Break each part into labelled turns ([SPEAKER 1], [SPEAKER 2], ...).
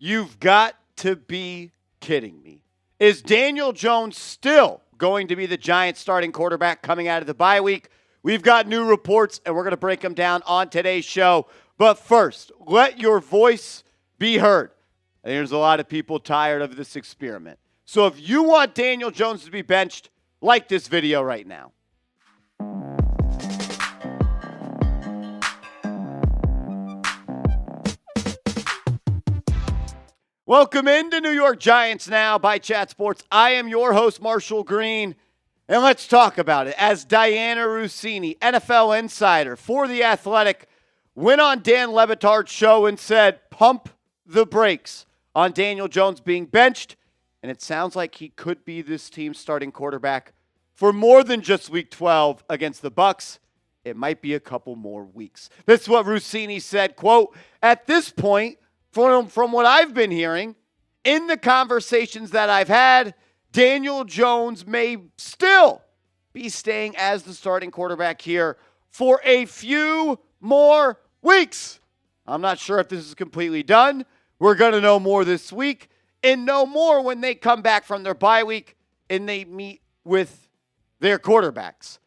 [SPEAKER 1] You've got to be kidding me. Is Daniel Jones still going to be the Giants starting quarterback coming out of the bye week? We've got new reports, and we're going to break them down on today's show. But first, let your voice be heard. And there's a lot of people tired of this experiment. So if you want Daniel Jones to be benched, like this video right now. Welcome into New York Giants Now by Chat Sports. I am your host, Marshall Green, and let's talk about it. As Dianna Russini, NFL insider for The Athletic, went on Dan Le Batard's show and said, pump the brakes on Daniel Jones being benched, and it sounds like he could be this team's starting quarterback for more than just Week 12 against the Bucs. It might be a couple more weeks. This is what Russini said, quote, at this point, from what I've been hearing, in the conversations that I've had, Daniel Jones may still be staying as the starting quarterback here for a few more weeks. I'm not sure if this is completely done. We're going to know more this week and know more when they come back from their bye week and they meet with their quarterbacks.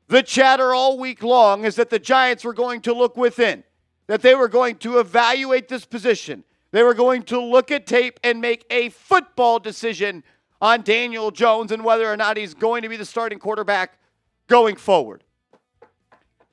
[SPEAKER 1] The chatter all week long is that the Giants were going to look within, that they were going to evaluate this position. They were going to look at tape and make a football decision on Daniel Jones and whether or not he's going to be the starting quarterback going forward.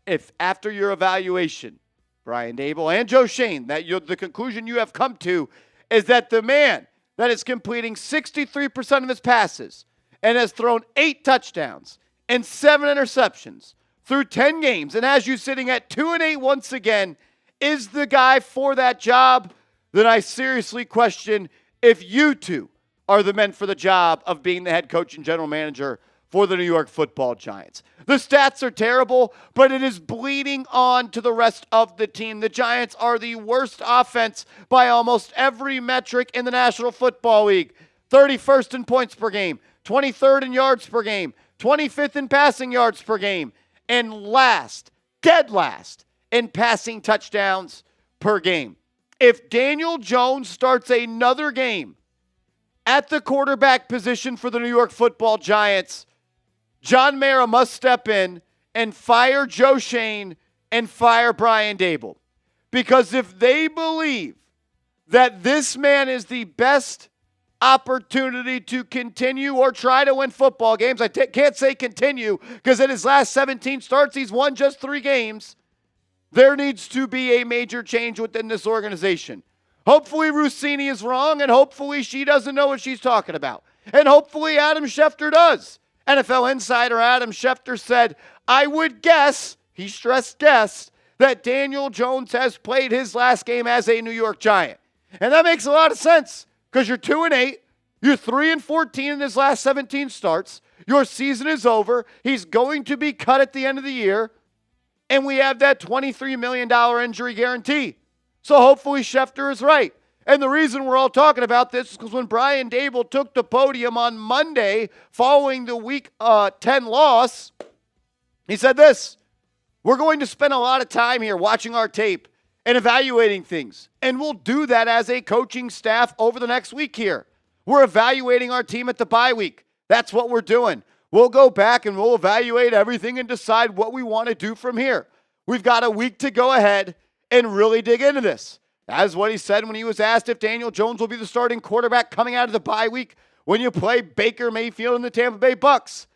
[SPEAKER 1] If after your evaluation, Brian Daboll and Joe Schoen, the conclusion you have come to is that the man that is completing 63% of his passes and has thrown 8 touchdowns and 7 interceptions through 10 games and has you sitting at 2-8 once again is the guy for that job, then I seriously question if you two are the men for the job of being the head coach and general manager for the New York Football Giants. The stats are terrible, but it is bleeding on to the rest of the team. The Giants are the worst offense by almost every metric in the National Football League. 31st in points per game, 23rd in yards per game, 25th in passing yards per game, and dead last, in passing touchdowns per game. If Daniel Jones starts another game at the quarterback position for the New York Football Giants, John Mara must step in and fire Joe Schoen and fire Brian Daboll. Because if they believe that this man is the best opportunity to continue or try to win football games, I can't say continue because in his last 17 starts, he's won just 3 games. There needs to be a major change within this organization. Hopefully Russini is wrong, and hopefully she doesn't know what she's talking about. And hopefully Adam Schefter does. NFL insider Adam Schefter said, I would guess, he stressed guess, that Daniel Jones has played his last game as a New York Giant. And that makes a lot of sense because you're 2-8, you're 3-14 in his last 17 starts, your season is over, he's going to be cut at the end of the year, and we have that $23 million injury guarantee. So hopefully Schefter is right. And the reason we're all talking about this is because when Brian Daboll took the podium on Monday following the Week 10 loss, he said this, we're going to spend a lot of time here watching our tape and evaluating things. And we'll do that as a coaching staff over the next week here. We're evaluating our team at the bye week. That's what we're doing. We'll go back and we'll evaluate everything and decide what we want to do from here. We've got a week to go ahead and really dig into this. That's what he said when he was asked if Daniel Jones will be the starting quarterback coming out of the bye week when you play Baker Mayfield and the Tampa Bay Bucs.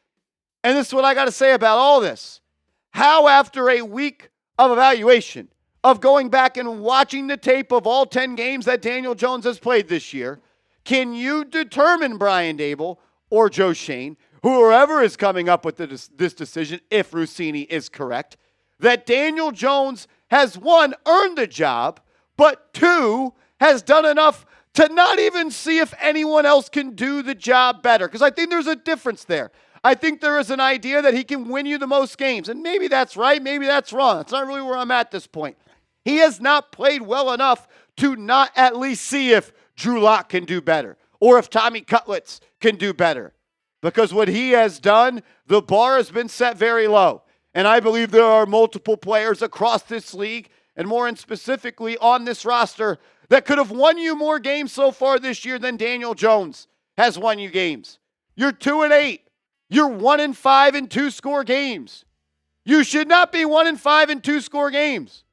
[SPEAKER 1] And this is what I got to say about all this. How after a week of evaluation, of going back and watching the tape of all 10 games that Daniel Jones has played this year, can you determine, Brian Daboll or Joe Schoen, whoever is coming up with this decision, if Russini is correct, that Daniel Jones has, 1, earned the job, but 2, has done enough to not even see if anyone else can do the job better? Because I think there's a difference there. I think there is an idea that he can win you the most games. And maybe that's right, maybe that's wrong. That's not really where I'm at this point. He has not played well enough to not at least see if Drew Lock can do better or if Tommy Cutlets can do better. Because what he has done, the bar has been set very low. And I believe there are multiple players across this league, and more specifically on this roster, that could have won you more games so far this year than Daniel Jones has won you games. You're 2-8. You're 1-5 in 2-score games. You should not be 1-5 in 2-score games.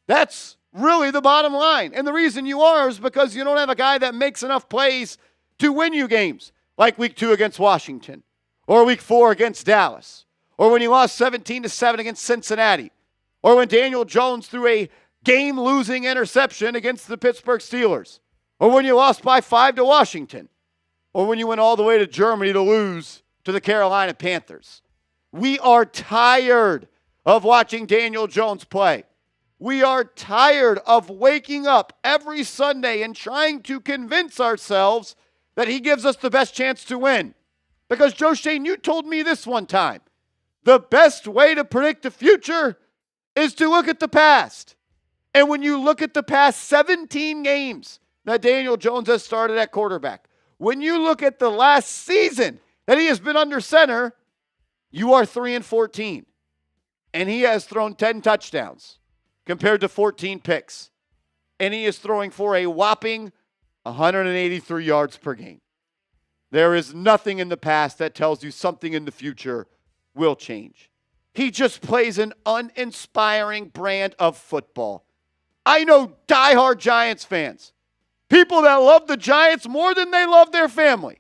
[SPEAKER 1] That's really the bottom line. And the reason you are is because you don't have a guy that makes enough plays to win you games, like week 2 against Washington, or week 4 against Dallas, or when you lost 17-7 against Cincinnati, or when Daniel Jones threw a game-losing interception against the Pittsburgh Steelers, or when you lost by 5 to Washington, or when you went all the way to Germany to lose to the Carolina Panthers. We are tired of watching Daniel Jones play. We are tired of waking up every Sunday and trying to convince ourselves that he gives us the best chance to win. Because, Joe Schoen, you told me this one time. The best way to predict the future is to look at the past. And when you look at the past 17 games that Daniel Jones has started at quarterback, when you look at the last season that he has been under center, you are 3-14. And he has thrown 10 touchdowns compared to 14 picks. And he is throwing for a whopping 183 yards per game. There is nothing in the past that tells you something in the future will change. He just plays an uninspiring brand of football. I know diehard Giants fans, people that love the Giants more than they love their family.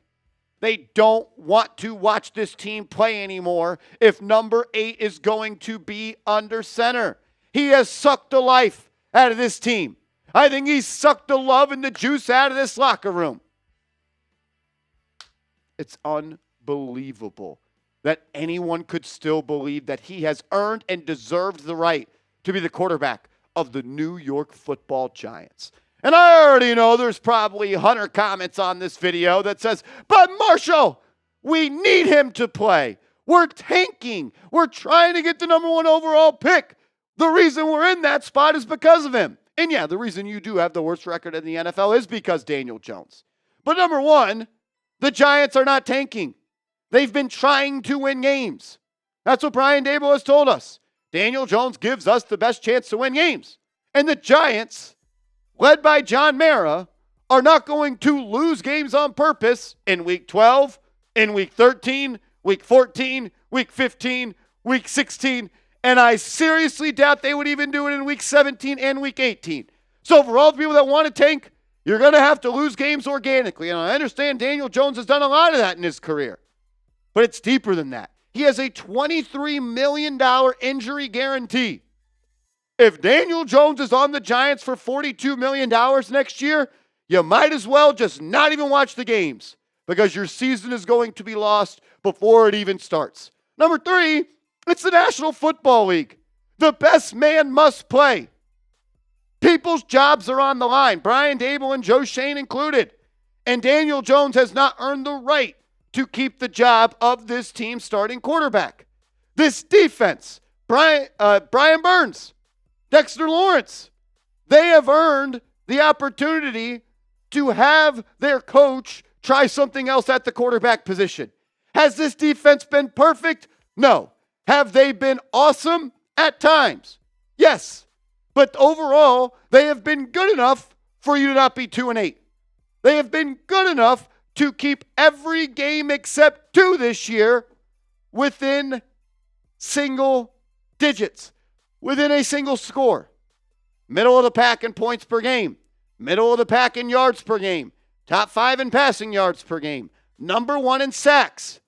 [SPEAKER 1] They don't want to watch this team play anymore if number 8 is going to be under center. He has sucked the life out of this team. I think he's sucked the love and the juice out of this locker room. It's unbelievable that anyone could still believe that he has earned and deserved the right to be the quarterback of the New York Football Giants. And I already know there's probably 100 comments on this video that says, but Marshall, we need him to play. We're tanking. We're trying to get the number 1 overall pick. The reason we're in that spot is because of him. And yeah, the reason you do have the worst record in the NFL is because Daniel Jones. But number 1, the Giants are not tanking. They've been trying to win games. That's what Brian Daboll has told us. Daniel Jones gives us the best chance to win games. And the Giants, led by John Mara, are not going to lose games on purpose in week 12, in week 13, week 14, week 15, week 16, and I seriously doubt they would even do it in week 17 and week 18. So for all the people that want to tank, you're going to have to lose games organically. And I understand Daniel Jones has done a lot of that in his career, but it's deeper than that. He has a $23 million injury guarantee. If Daniel Jones is on the Giants for $42 million next year, you might as well just not even watch the games because your season is going to be lost before it even starts. Number 3, it's the National Football League. The best man must play. People's jobs are on the line, Brian Daboll and Joe Schoen included. And Daniel Jones has not earned the right to keep the job of this team starting quarterback. This defense, Brian Burns, Dexter Lawrence, they have earned the opportunity to have their coach try something else at the quarterback position. Has this defense been perfect? No. Have they been awesome? At times. Yes. But overall, they have been good enough for you to not be 2-8. They have been good enough to keep every game except 2 this year within single digits, within a single score. Middle of the pack in points per game. Middle of the pack in yards per game. Top 5 in passing yards per game. Number 1 in sacks.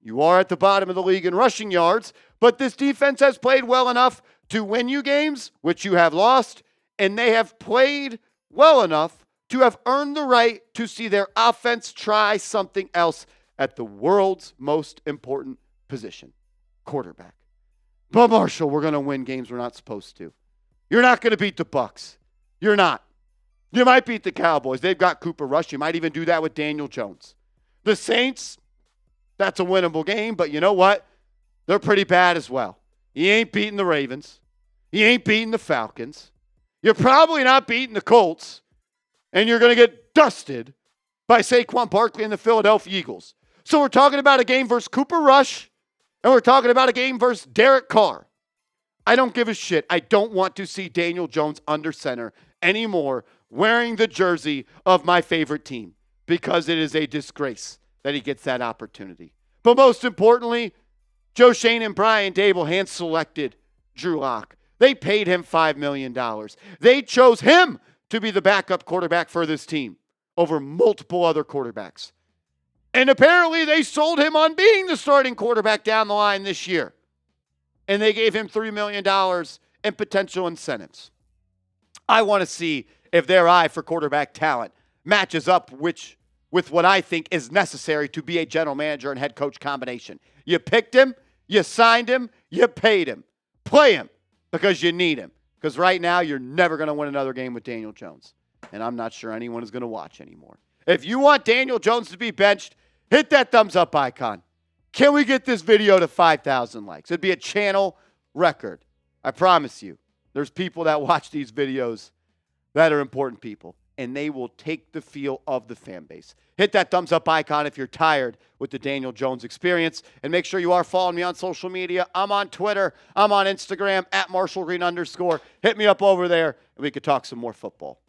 [SPEAKER 1] You are at the bottom of the league in rushing yards, but this defense has played well enough to win you games, which you have lost, and they have played well enough to have earned the right to see their offense try something else at the world's most important position, quarterback. But Marshall, we're going to win games we're not supposed to. You're not going to beat the Bucs. You're not. You might beat the Cowboys. They've got Cooper Rush. You might even do that with Daniel Jones. The Saints, that's a winnable game, but you know what? They're pretty bad as well. You ain't beating the Ravens. You ain't beating the Falcons. You're probably not beating the Colts. And you're going to get dusted by Saquon Barkley and the Philadelphia Eagles. So we're talking about a game versus Cooper Rush, and we're talking about a game versus Derek Carr. I don't give a shit. I don't want to see Daniel Jones under center anymore wearing the jersey of my favorite team because it is a disgrace that he gets that opportunity. But most importantly, Joe Schoen and Brian Daboll hand-selected Drew Lock. They paid him $5 million. They chose him to be the backup quarterback for this team over multiple other quarterbacks. And apparently they sold him on being the starting quarterback down the line this year. And they gave him $3 million in potential incentives. I want to see if their eye for quarterback talent matches up with what I think is necessary to be a general manager and head coach combination. You picked him, you signed him, you paid him. Play him because you need him. Because right now you're never going to win another game with Daniel Jones. And I'm not sure anyone is going to watch anymore. If you want Daniel Jones to be benched, hit that thumbs up icon. Can we get this video to 5,000 likes? It'd be a channel record. I promise you. There's people that watch these videos that are important people, and they will take the feel of the fan base. Hit that thumbs up icon if you're tired with the Daniel Jones experience, and make sure you are following me on social media. I'm on Twitter. I'm on Instagram, @MarshallGreen_. Hit me up over there, and we could talk some more football.